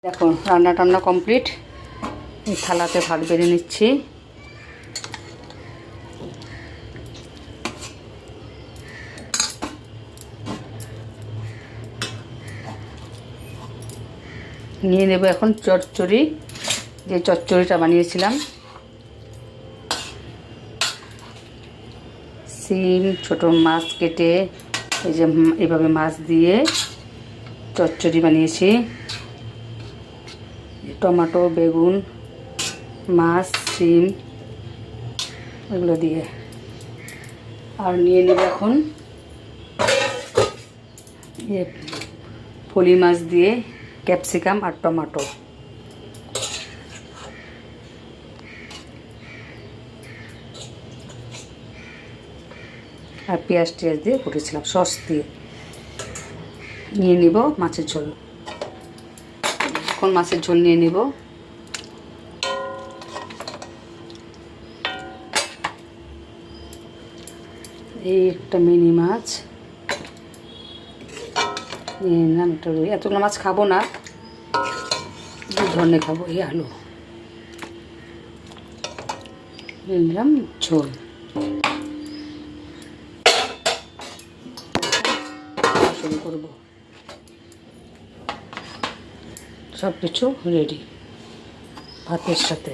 দেখো রান্না টান্না কমপ্লিট। এই থালাতে ভাত বেড়ে নিচ্ছি। নিয়ে নেব এখন চচ্চড়ি, যে চচ্চড়িটা বানিয়েছিলাম। শিম, ছোট মাছ কেটে এই যে এভাবে মাছ দিয়ে চচ্চড়ি বানিয়েছি। টমেটো, বেগুন, মাছ, শিম এগুলো দিয়ে। আর নিয়ে নেব এখন ফলি মাছ দিয়ে ক্যাপসিকাম আর টমেটো। আর পেঁয়াজ টিয়াজ দিয়ে করেছিলাম সস দিয়ে। নিয়ে নিব মাছের ঝোল। এখন মাছের ঝোল নিয়ে নিব। এই একটা মিনি মাছ নিয়ে নিলাম। একটা রুই, এতগুলো মাছ খাবো না, দু ধরনের খাবো। এই আলু নিয়ে নিলাম ঝোল। শুরু করব। সব কিছু রেডি ভাতের সাথে।